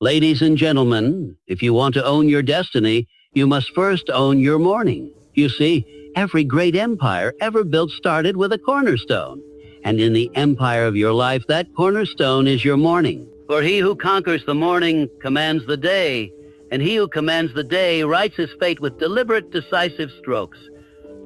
Ladies and gentlemen, if you want to own your destiny, you must first own your morning. You see, every great empire ever built started with a cornerstone. And in the empire of your life, that cornerstone is your morning. For he who conquers the morning commands the day, and he who commands the day writes his fate with deliberate, decisive strokes.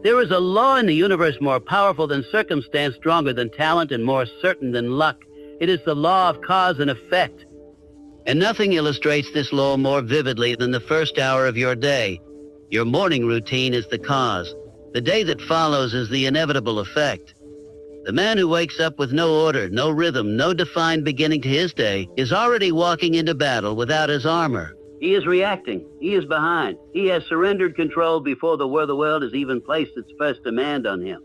There is a law in the universe more powerful than circumstance, stronger than talent, and more certain than luck. It is the law of cause and effect. And nothing illustrates this law more vividly than the first hour of your day. Your morning routine is the cause. The day that follows is the inevitable effect. The man who wakes up with no order, no rhythm, no defined beginning to his day is already walking into battle without his armor. He is reacting. He is behind. He has surrendered control before the world has even placed its first demand on him.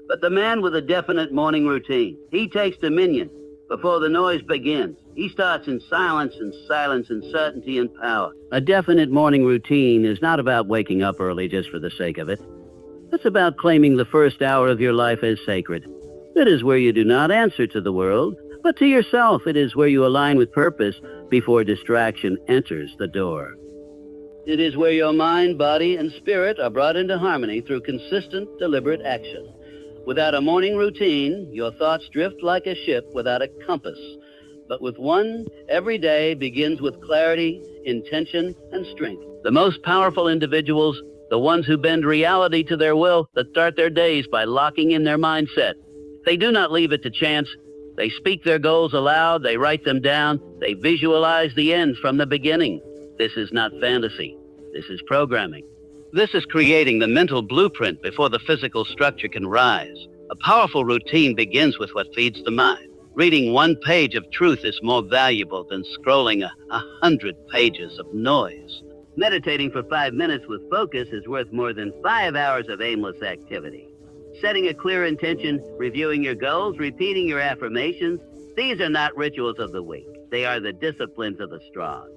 But the man with a definite morning routine, he takes dominion before the noise begins. He starts in silence and certainty and power. A definite morning routine is not about waking up early just for the sake of it. It's about claiming the first hour of your life as sacred. It is where you do not answer to the world, but to yourself. It is where you align with purpose before distraction enters the door. It is where your mind, body, and spirit are brought into harmony through consistent, deliberate action. Without a morning routine, your thoughts drift like a ship without a compass. But with one, every day begins with clarity, intention, and strength. The most powerful individuals, the ones who bend reality to their will, that start their days by locking in their mindset. They do not leave it to chance. They speak their goals aloud, they write them down, they visualize the end from the beginning. This is not fantasy. This is programming. This is creating the mental blueprint before the physical structure can rise. A powerful routine begins with what feeds the mind. Reading one page of truth is more valuable than scrolling 100 pages of noise. Meditating for 5 minutes with focus is worth more than 5 hours of aimless activity. Setting a clear intention, reviewing your goals, repeating your affirmations, these are not rituals of the weak. They are the disciplines of the strong.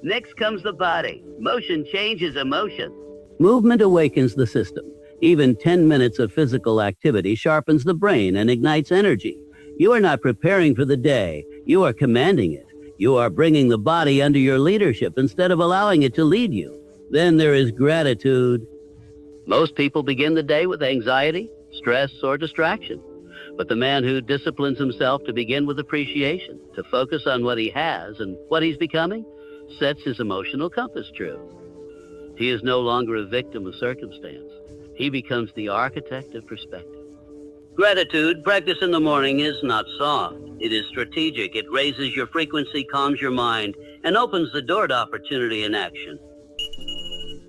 Next comes the body. Motion changes emotion. Movement awakens the system. Even 10 minutes of physical activity sharpens the brain and ignites energy. You are not preparing for the day. You are commanding it. You are bringing the body under your leadership instead of allowing it to lead you. Then there is gratitude. Most people begin the day with anxiety, stress, or distraction. But the man who disciplines himself to begin with appreciation, to focus on what he has and what he's becoming, sets his emotional compass true. He is no longer a victim of circumstance. He becomes the architect of perspective. Gratitude, practice in the morning, is not soft. It is strategic. It raises your frequency, calms your mind, and opens the door to opportunity and action.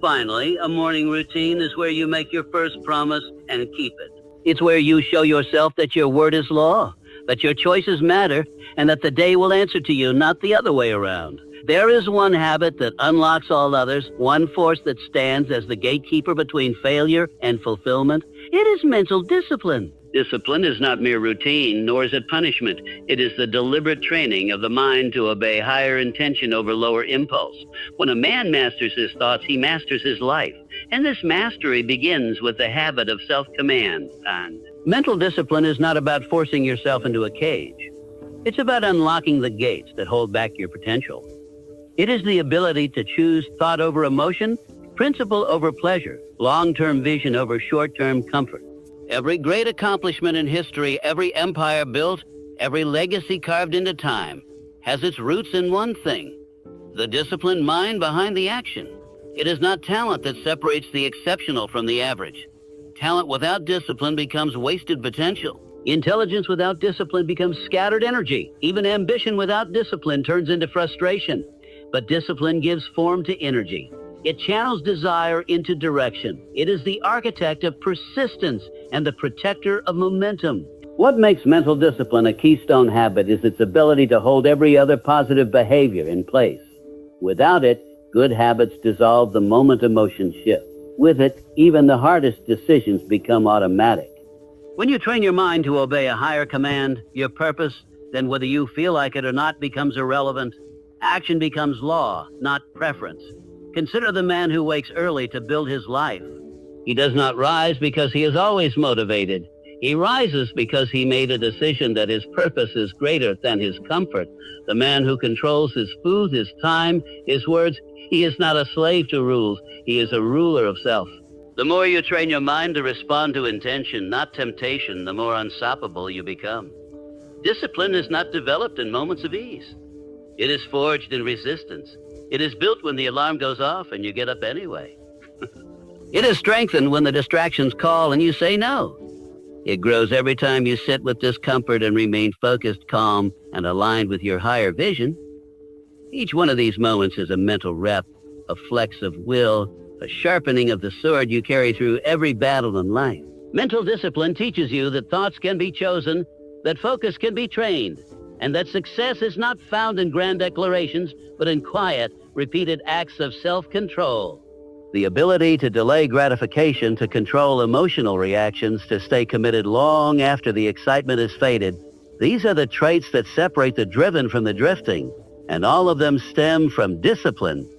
Finally, a morning routine is where you make your first promise and keep it. It's where you show yourself that your word is law, that your choices matter, and that the day will answer to you, not the other way around. There is one habit that unlocks all others, one force that stands as the gatekeeper between failure and fulfillment. It is mental discipline. Discipline is not mere routine, nor is it punishment. It is the deliberate training of the mind to obey higher intention over lower impulse. When a man masters his thoughts, he masters his life. And this mastery begins with the habit of self-command. And mental discipline is not about forcing yourself into a cage. It's about unlocking the gates that hold back your potential. It is the ability to choose thought over emotion, principle over pleasure, long-term vision over short-term comfort. Every great accomplishment in history, every empire built, every legacy carved into time, has its roots in one thing: the disciplined mind behind the action. It is not talent that separates the exceptional from the average. Talent without discipline becomes wasted potential. Intelligence without discipline becomes scattered energy. Even ambition without discipline turns into frustration. But discipline gives form to energy. It channels desire into direction. It is the architect of persistence and the protector of momentum. What makes mental discipline a keystone habit is its ability to hold every other positive behavior in place. Without it, good habits dissolve the moment emotions shift. With it, even the hardest decisions become automatic. When you train your mind to obey a higher command, your purpose, then whether you feel like it or not becomes irrelevant. Action becomes law, not preference. Consider the man who wakes early to build his life. He does not rise because he is always motivated. He rises because he made a decision that his purpose is greater than his comfort. The man who controls his food, his time, his words, he is not a slave to rules. He is a ruler of self. The more you train your mind to respond to intention, not temptation, the more unstoppable you become. Discipline is not developed in moments of ease. It is forged in resistance. It is built when the alarm goes off and you get up anyway. It is strengthened when the distractions call and you say no. It grows every time you sit with discomfort and remain focused, calm, and aligned with your higher vision. Each one of these moments is a mental rep, a flex of will, a sharpening of the sword you carry through every battle in life. Mental discipline teaches you that thoughts can be chosen, that focus can be trained, and that success is not found in grand declarations, but in quiet, repeated acts of self-control. The ability to delay gratification, to control emotional reactions, to stay committed long after the excitement has faded. These are the traits that separate the driven from the drifting, and all of them stem from discipline.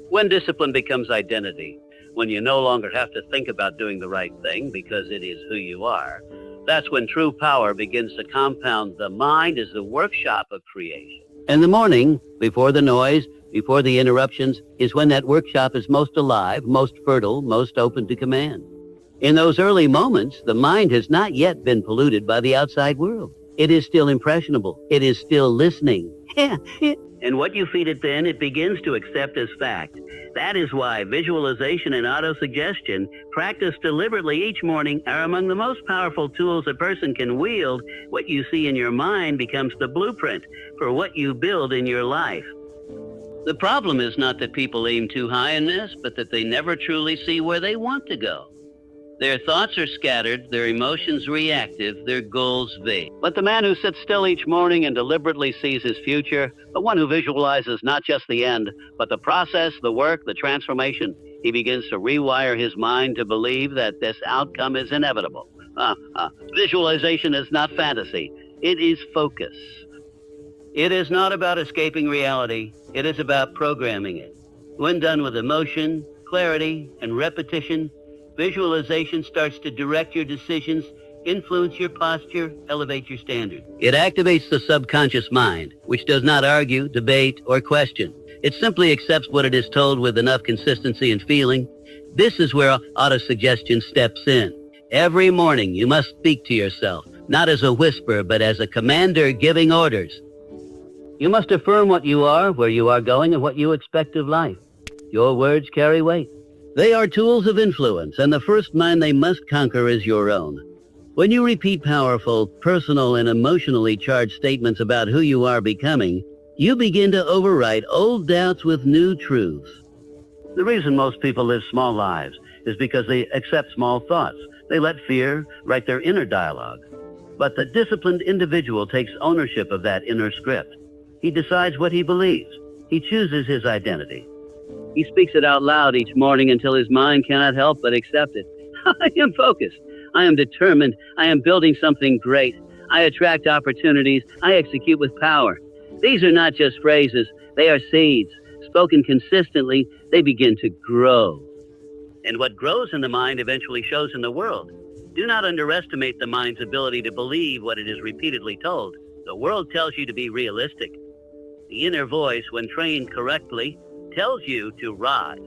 When discipline becomes identity, when you no longer have to think about doing the right thing because it is who you are, that's when true power begins to compound. The mind is the workshop of creation. In the morning, before the noise, before the interruptions, is when that workshop is most alive, most fertile, most open to command. In those early moments, the mind has not yet been polluted by the outside world. It is still impressionable. It is still listening. And what you feed it then, it begins to accept as fact. That is why visualization and autosuggestion, practiced deliberately each morning, are among the most powerful tools a person can wield. What you see in your mind becomes the blueprint for what you build in your life. The problem is not that people aim too high in this, but that they never truly see where they want to go. Their thoughts are scattered, their emotions reactive, their goals vague. But the man who sits still each morning and deliberately sees his future, the one who visualizes not just the end, but the process, the work, the transformation, he begins to rewire his mind to believe that this outcome is inevitable. Visualization is not fantasy. It is focus. It is not about escaping reality. It is about programming it. When done with emotion, clarity, and repetition, visualization starts to direct your decisions, influence your posture, elevate your standard. It activates the subconscious mind, which does not argue, debate, or question. It simply accepts what it is told with enough consistency and feeling. This is where autosuggestion steps in. Every morning, you must speak to yourself, not as a whisper, but as a commander giving orders. You must affirm what you are, where you are going, and what you expect of life. Your words carry weight. They are tools of influence, and the first mind they must conquer is your own. When you repeat powerful, personal, and emotionally charged statements about who you are becoming, you begin to overwrite old doubts with new truths. The reason most people live small lives is because they accept small thoughts. They let fear write their inner dialogue. But the disciplined individual takes ownership of that inner script. He decides what he believes. He chooses his identity. He speaks it out loud each morning until his mind cannot help but accept it. I am focused. I am determined. I am building something great. I attract opportunities. I execute with power. These are not just phrases. They are seeds. Spoken consistently, they begin to grow. And what grows in the mind eventually shows in the world. Do not underestimate the mind's ability to believe what it is repeatedly told. The world tells you to be realistic. The inner voice, when trained correctly, tells you to rise.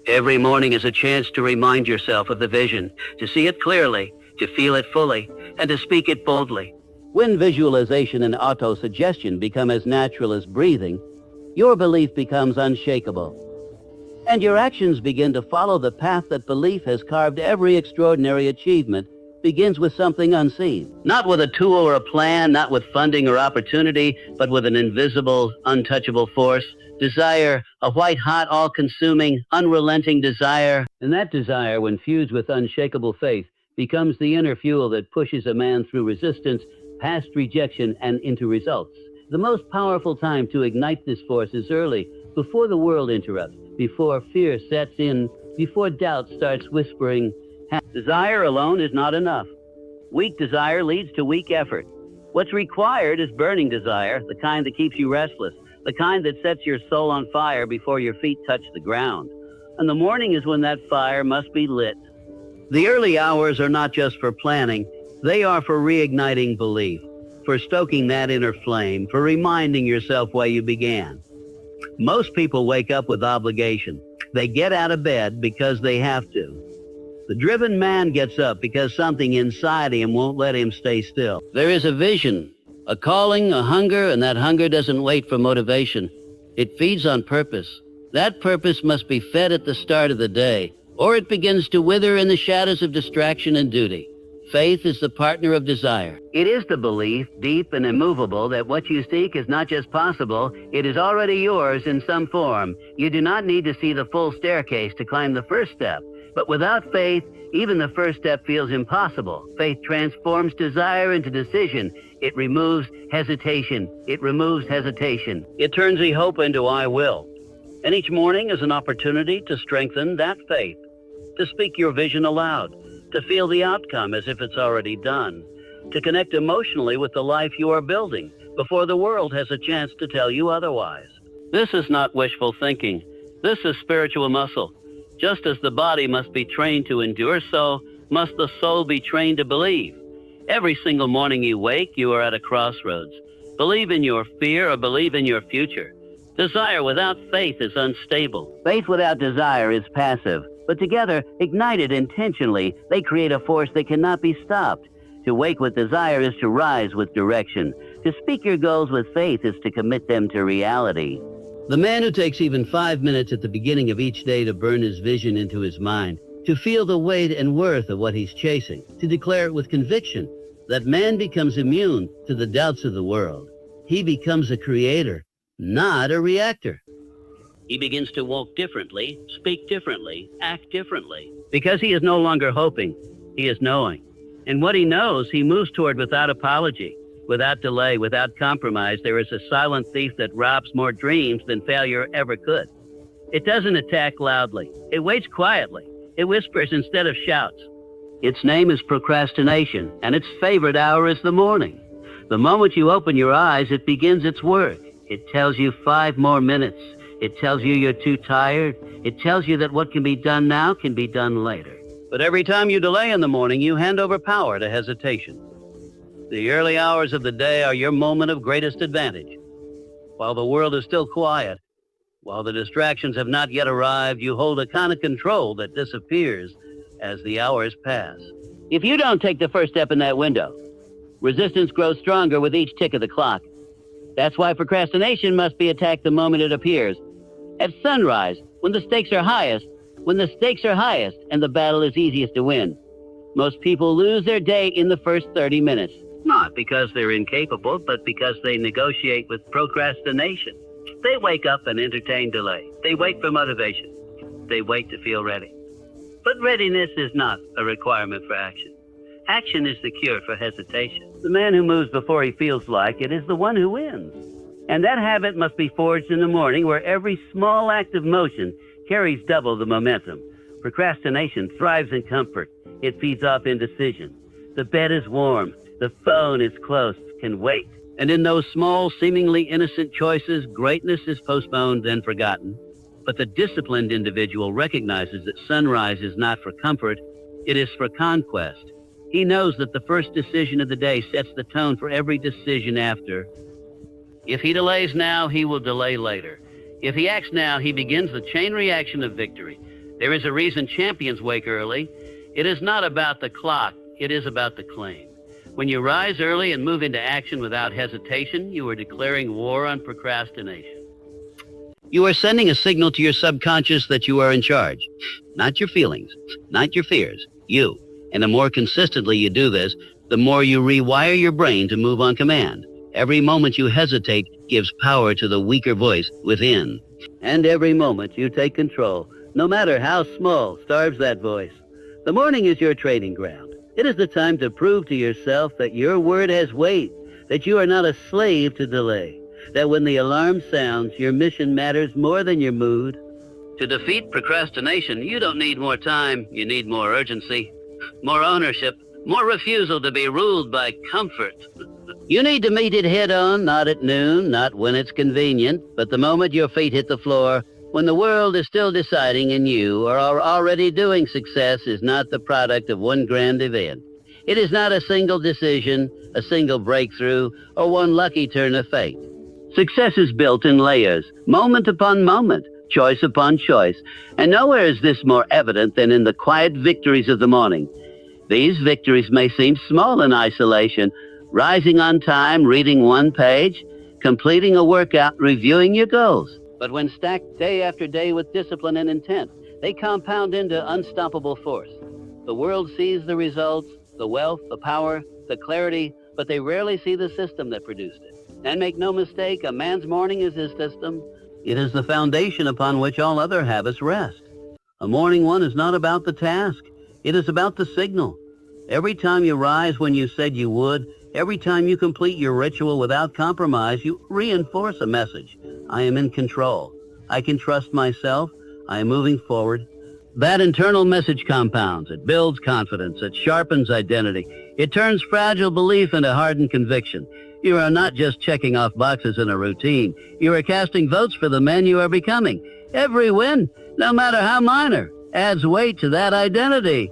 Every morning is a chance to remind yourself of the vision, to see it clearly, to feel it fully, and to speak it boldly. When visualization and autosuggestion become as natural as breathing, your belief becomes unshakable. And your actions begin to follow the path that belief has carved. Every extraordinary achievement begins with something unseen. Not with a tool or a plan, not with funding or opportunity, but with an invisible, untouchable force. Desire, a white-hot, all-consuming, unrelenting desire. And that desire, when fused with unshakable faith, becomes the inner fuel that pushes a man through resistance, past rejection, and into results. The most powerful time to ignite this force is early, before the world interrupts, before fear sets in, before doubt starts whispering. Desire alone is not enough. Weak desire leads to weak effort. What's required is burning desire, the kind that keeps you restless, the kind that sets your soul on fire before your feet touch the ground. And the morning is when that fire must be lit. The early hours are not just for planning. They are for reigniting belief, for stoking that inner flame, for reminding yourself why you began. Most people wake up with obligation. They get out of bed because they have to. The driven man gets up because something inside him won't let him stay still. There is a vision, a calling, a hunger, and that hunger doesn't wait for motivation. It feeds on purpose. That purpose must be fed at the start of the day, or it begins to wither in the shadows of distraction and duty. Faith is the partner of desire. It is the belief, deep and immovable, that what you seek is not just possible, it is already yours in some form. You do not need to see the full staircase to climb the first step. But without faith, even the first step feels impossible. Faith transforms desire into decision. It removes hesitation. It removes hesitation. It turns the hope into I will. And each morning is an opportunity to strengthen that faith, to speak your vision aloud, to feel the outcome as if it's already done, to connect emotionally with the life you are building before the world has a chance to tell you otherwise. This is not wishful thinking. This is spiritual muscle. Just as the body must be trained to endure, so must the soul be trained to believe. Every single morning you wake, you are at a crossroads. Believe in your fear or believe in your future. Desire without faith is unstable. Faith without desire is passive. But together, ignited intentionally, they create a force that cannot be stopped. To wake with desire is to rise with direction. To speak your goals with faith is to commit them to reality. The man who takes even 5 minutes at the beginning of each day to burn his vision into his mind, to feel the weight and worth of what he's chasing, to declare it with conviction, that man becomes immune to the doubts of the world. He becomes a creator, not a reactor. He begins to walk differently, speak differently, act differently. Because he is no longer hoping, he is knowing. And what he knows, he moves toward without apology, without delay, without compromise. There is a silent thief that robs more dreams than failure ever could. It doesn't attack loudly. It waits quietly. It whispers instead of shouts. Its name is procrastination, and its favorite hour is the morning. The moment you open your eyes, it begins its work. It tells you 5 more minutes. It tells you you're too tired. It tells you that what can be done now can be done later. But every time you delay in the morning, you hand over power to hesitation. The early hours of the day are your moment of greatest advantage. While the world is still quiet, while the distractions have not yet arrived, you hold a kind of control that disappears as the hours pass. If you don't take the first step in that window, resistance grows stronger with each tick of the clock. That's why procrastination must be attacked the moment it appears. At sunrise, when the stakes are highest and the battle is easiest to win. Most people lose their day in the first 30 minutes. Not because they're incapable, but because they negotiate with procrastination. They wake up and entertain delay. They wait for motivation. They wait to feel ready. But readiness is not a requirement for action. Action is the cure for hesitation. The man who moves before he feels like it is the one who wins. And that habit must be forged in the morning, where every small act of motion carries double the momentum. Procrastination thrives in comfort. It feeds off indecision. The bed is warm. The phone is close, can wait. And in those small, seemingly innocent choices, greatness is postponed and forgotten. But the disciplined individual recognizes that sunrise is not for comfort, it is for conquest. He knows that the first decision of the day sets the tone for every decision after. If he delays now, he will delay later. If he acts now, he begins the chain reaction of victory. There is a reason champions wake early. It is not about the clock, it is about the claim. When you rise early and move into action without hesitation, you are declaring war on procrastination. You are sending a signal to your subconscious that you are in charge. Not your feelings, not your fears, you. And the more consistently you do this, the more you rewire your brain to move on command. Every moment you hesitate gives power to the weaker voice within. And every moment you take control, no matter how small, starves that voice. The morning is your training ground. It is the time to prove to yourself that your word has weight, that you are not a slave to delay, that when the alarm sounds, your mission matters more than your mood. To defeat procrastination, you don't need more time, you need more urgency, more ownership, more refusal to be ruled by comfort. You need to meet it head on, not at noon, not when it's convenient, but the moment your feet hit the floor, when the world is still deciding and you are already doing. Success is not the product of one grand event. It is not a single decision, a single breakthrough, or one lucky turn of fate. Success is built in layers, moment upon moment, choice upon choice, and nowhere is this more evident than in the quiet victories of the morning. These victories may seem small in isolation, rising on time, reading one page, completing a workout, reviewing your goals. But when stacked day after day with discipline and intent, they compound into unstoppable force. The world sees the results, the wealth, the power, the clarity, but they rarely see the system that produced it. And make no mistake, a man's morning is his system. It is the foundation upon which all other habits rest. A morning one is not about the task. It is about the signal. Every time you rise when you said you would, every time you complete your ritual without compromise, you reinforce a message. I am in control. I can trust myself. I am moving forward. That internal message compounds. It builds confidence. It sharpens identity. It turns fragile belief into hardened conviction. You are not just checking off boxes in a routine. You are casting votes for the man you are becoming. Every win, no matter how minor, adds weight to that identity.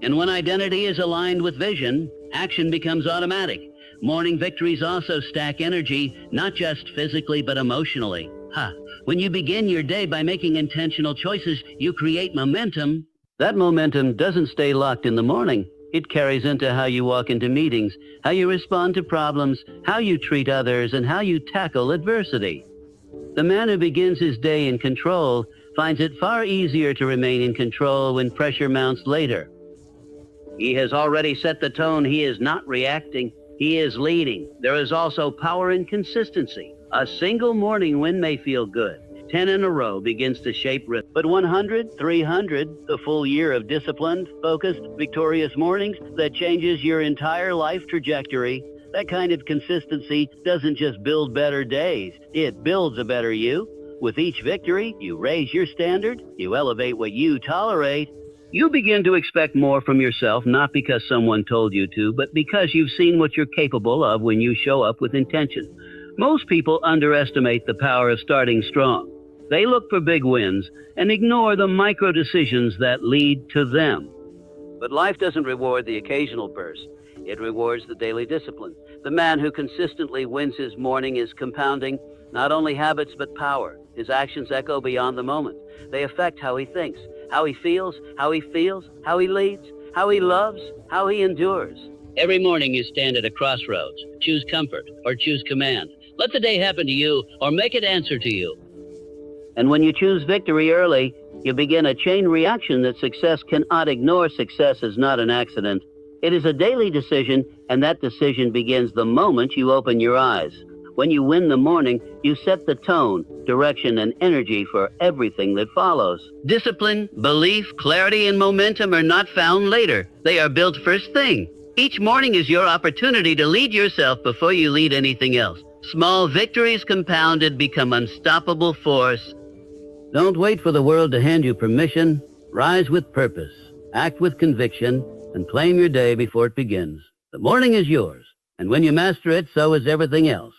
And when identity is aligned with vision, action becomes automatic. Morning victories also stack energy, not just physically but emotionally. When you begin your day by making intentional choices, you create momentum. That momentum doesn't stay locked in the morning. It carries into how you walk into meetings, how you respond to problems, how you treat others, and how you tackle adversity. The man who begins his day in control finds it far easier to remain in control when pressure mounts later. He has already set the tone. He is not reacting. He is leading. There is also power in consistency. A single morning win may feel good. 10 in a row begins to shape rhythm. But 100, 300, the full year of disciplined, focused, victorious mornings that changes your entire life trajectory. That kind of consistency doesn't just build better days. It builds a better you. With each victory, you raise your standard. You elevate what you tolerate. You begin to expect more from yourself, not because someone told you to, but because you've seen what you're capable of when you show up with intention. Most people underestimate the power of starting strong. They look for big wins and ignore the micro decisions that lead to them. But life doesn't reward the occasional burst. It rewards the daily discipline. The man who consistently wins his morning is compounding not only habits but power. His actions echo beyond the moment. They affect how he thinks, how he feels, how he leads, how he loves, how he endures. Every morning you stand at a crossroads. Choose comfort or choose command. Let the day happen to you or make it answer to you. And when you choose victory early, you begin a chain reaction that success cannot ignore. Success is not an accident. It is a daily decision, and that decision begins the moment you open your eyes. When you win the morning, you set the tone, direction, and energy for everything that follows. Discipline, belief, clarity, and momentum are not found later. They are built first thing. Each morning is your opportunity to lead yourself before you lead anything else. Small victories compounded become unstoppable force. Don't wait for the world to hand you permission. Rise with purpose, act with conviction, and claim your day before it begins. The morning is yours, and when you master it, so is everything else.